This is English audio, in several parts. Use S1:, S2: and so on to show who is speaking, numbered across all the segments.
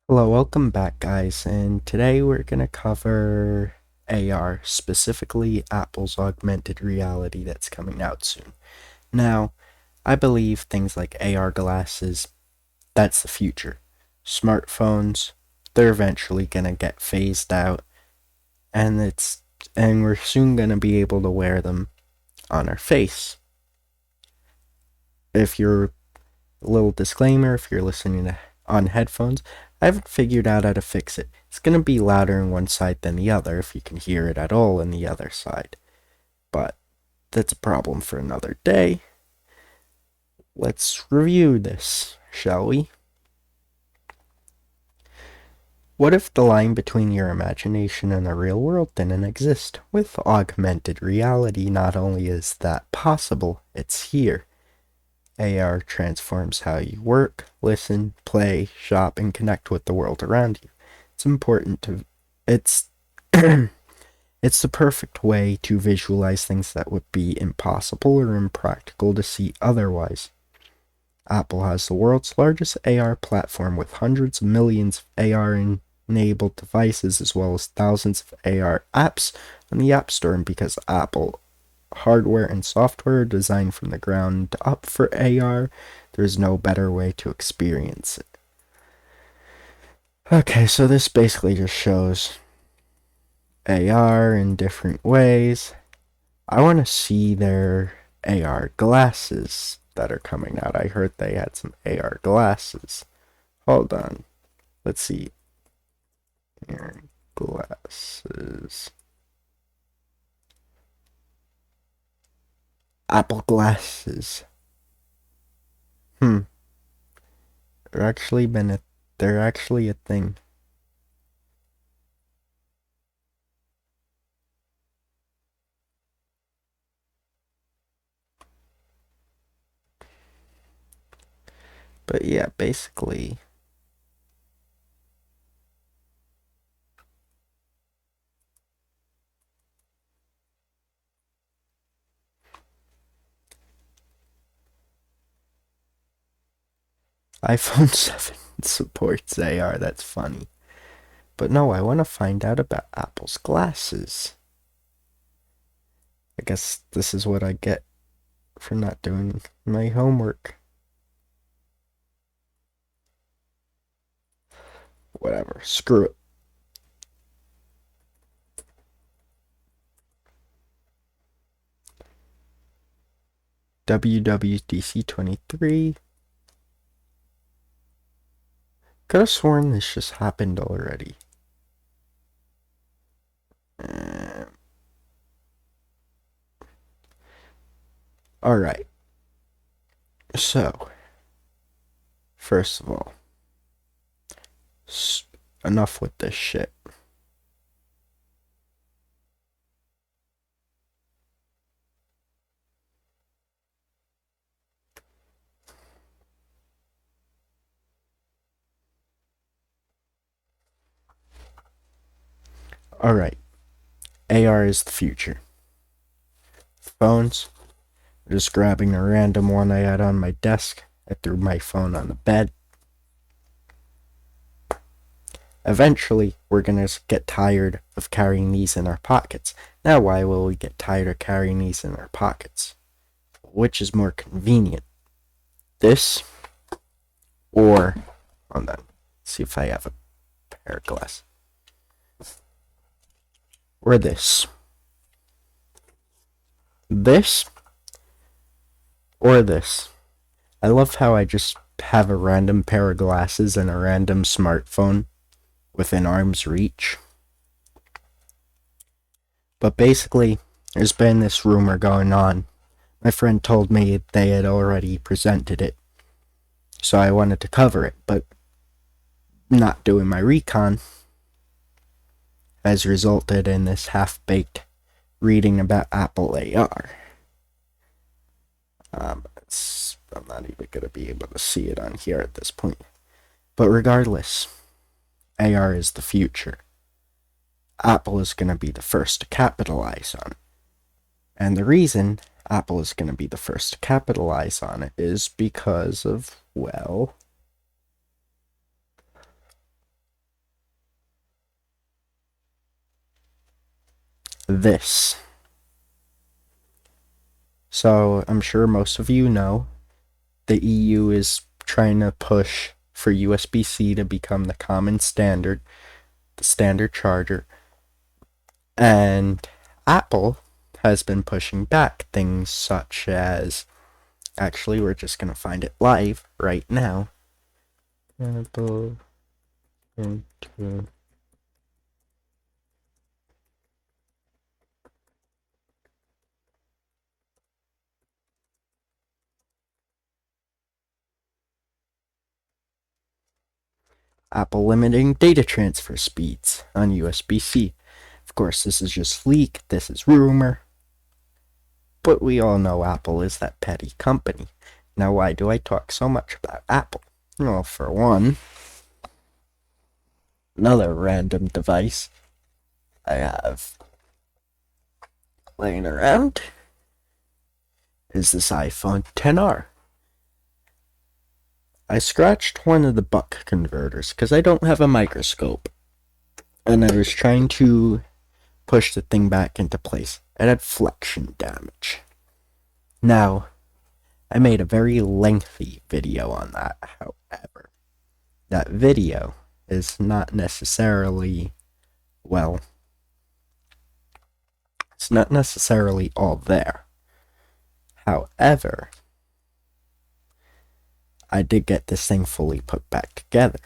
S1: Hello, welcome back, guys, and today we're going to cover AR, specifically Apple's augmented reality that's coming out soon. Now, I believe things like AR glasses, that's the future. Smartphones, they're eventually going to get phased out, and we're soon going to be able to wear them on our face. If you're a little disclaimer, if you're listening on headphones, I haven't figured out how to fix it. It's going to be louder on one side than the other if you can hear it at all on the other side. But that's a problem for another day. Let's review this, shall we? What if the line between your imagination and the real world didn't exist? With augmented reality, not only is that possible, it's here. AR transforms how you work, listen, play, shop, and connect with the world around you. It's it's the perfect way to visualize things that would be impossible or impractical to see otherwise. Apple has the world's largest AR platform with hundreds of millions of AR enabled devices as well as thousands of AR apps on the App Store, and because Apple hardware and software designed from the ground up for AR, there's no better way to experience it. Okay, so this basically just shows AR in different ways. I want to see their AR glasses that are coming out. I heard they had some AR glasses. Hold on. Let's see. AR glasses. Apple glasses. They're they're actually a thing. But yeah, basically iPhone 7 supports AR. That's funny. But no, I want to find out about Apple's glasses. I guess this is what I get for not doing my homework. Whatever. Screw it. WWDC 23. Could have sworn this just happened already. Alright. So, first of all, enough with this shit. Alright. AR is the future. Phones. Just grabbing a random one I had on my desk. I threw my phone on the bed. Eventually, we're going to get tired of carrying these in our pockets. Now, why will we get tired of carrying these in our pockets? Which is more convenient? This or, hold on, see if I have a pair of glasses. Or this. This or this. I love how I just have a random pair of glasses and a random smartphone within arm's reach. But basically, there's been this rumor going on. My friend told me they had already presented it, so I wanted to cover it, but not doing my recon has resulted in this half-baked reading about Apple AR. I'm not even going to be able to see it on here at this point. But regardless, AR is the future. Apple is going to be the first to capitalize on it. And the reason Apple is going to be the first to capitalize on it is because of, well, this. So I'm sure most of you know the EU is trying to push for USB-C to become the common standard, the standard charger. And Apple has been pushing back things such as, actually, we're just going to find it live right now. Apple into Apple limiting data transfer speeds on USB-C. Of course, this is just leak, this is rumor, but we all know Apple is that petty company. Now, why do I talk so much about Apple? Well, for one, another random device I have laying around is this iPhone XR. I scratched one of the buck converters because I don't have a microscope, and I was trying to push the thing back into place. It had flexion damage. Now, I made a very lengthy video on that. However, that video is not necessarily, well, it's not necessarily all there. However, I did get this thing fully put back together.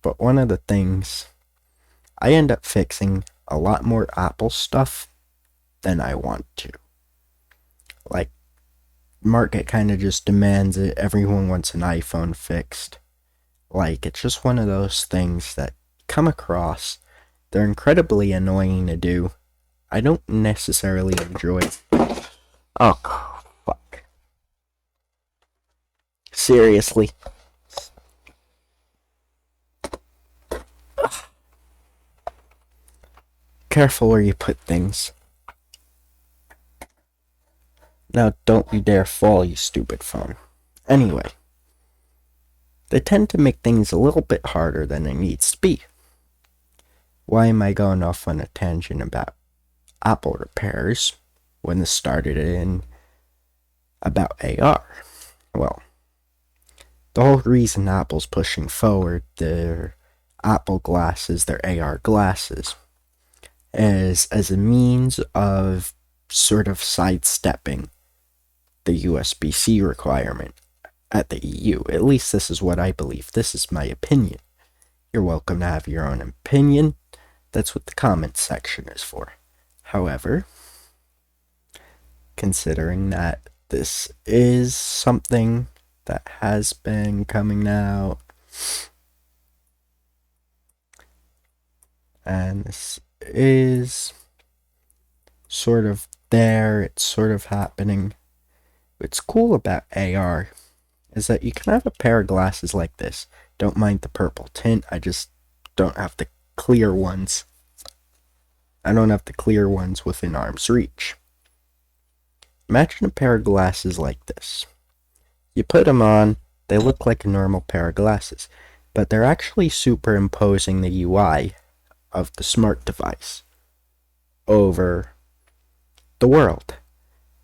S1: But one of the things, I end up fixing a lot more Apple stuff than I want to. Like, market kind of just demands it. Everyone wants an iPhone fixed. Like, it's just one of those things that come across. They're incredibly annoying to do. I don't necessarily enjoy it. Oh, fuck. Seriously. Ugh. Careful where you put things. Now, don't you dare fall, you stupid phone. Anyway, they tend to make things a little bit harder than it needs to be. Why am I going off on a tangent about Apple repairs when this started in about AR? Well, the whole reason Apple's pushing forward their Apple glasses, their AR glasses, is as a means of sort of sidestepping the USB-C requirement at the EU. At least this is what I believe. This is my opinion. You're welcome to have your own opinion. That's what the comments section is for. However, considering that this is something that has been coming out, and this is sort of there, it's sort of happening. What's cool about AR is that you can have a pair of glasses like this. Don't mind the purple tint, I just don't have the clear ones. I don't have the clear ones within arm's reach. Imagine a pair of glasses like this. You put them on, they look like a normal pair of glasses, but they're actually superimposing the UI of the smart device over the world.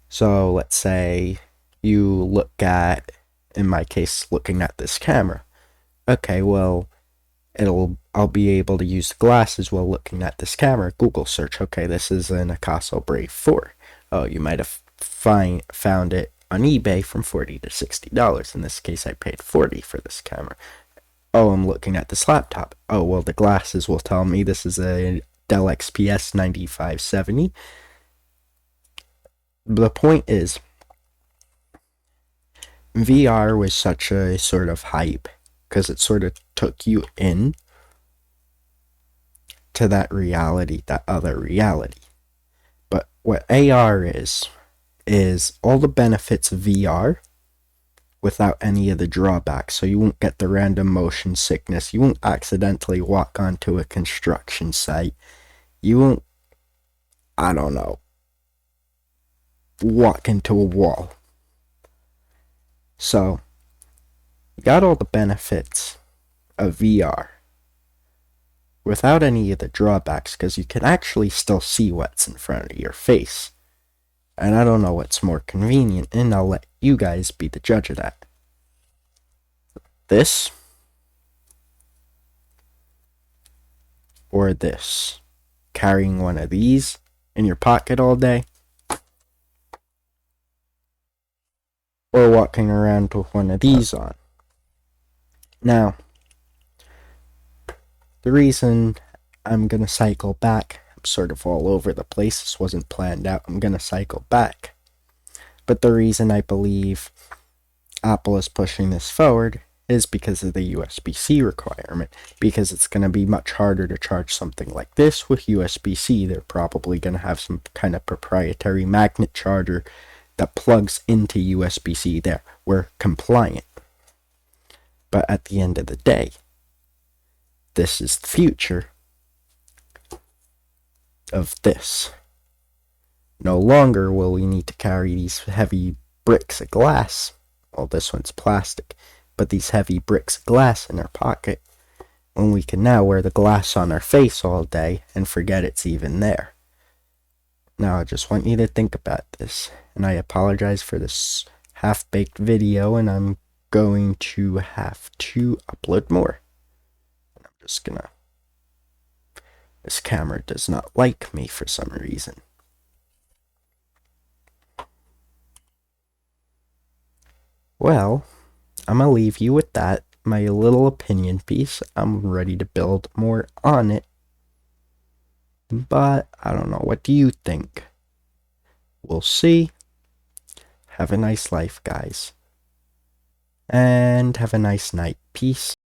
S1: So let's say you look at, in my case, looking at this camera. Okay, well, I'll be able to use the glasses while looking at this camera. Google search, okay, this is an Akaso Brave 4. Oh, you might have found it on eBay from $40 to $60. In this case, I paid $40 for this camera. Oh, I'm looking at this laptop. Oh, well, the glasses will tell me this is a Dell XPS 9570. The point is, VR was such a sort of hype because it sort of took you in to that reality, that other reality. But what AR is all the benefits of VR without any of the drawbacks. So you won't get the random motion sickness. You won't accidentally walk onto a construction site. You won't, I don't know, walk into a wall. So, you got all the benefits of VR without any of the drawbacks, because you can actually still see what's in front of your face. And I don't know what's more convenient, and I'll let you guys be the judge of that. This or this. Carrying one of these in your pocket all day, or walking around with one of these on. Now, the reason I'm going to cycle back, I'm sort of all over the place, this wasn't planned out, I'm going to cycle back. But the reason I believe Apple is pushing this forward is because of the USB-C requirement, because it's going to be much harder to charge something like this with USB-C. They're probably going to have some kind of proprietary magnet charger that plugs into USB-C there. We're compliant. But at the end of the day, this is the future of this. No longer will we need to carry these heavy bricks of glass. Well, this one's plastic, but these heavy bricks of glass in our pocket, when we can now wear the glass on our face all day and forget it's even there. Now, I just want you to think about this, and I apologize for this half-baked video, and I'm going to have to upload more. I'm just gonna... This camera does not like me for some reason. Well, I'm gonna leave you with that, my little opinion piece. I'm ready to build more on it. But, I don't know, what do you think? We'll see. Have a nice life, guys. And have a nice night. Peace.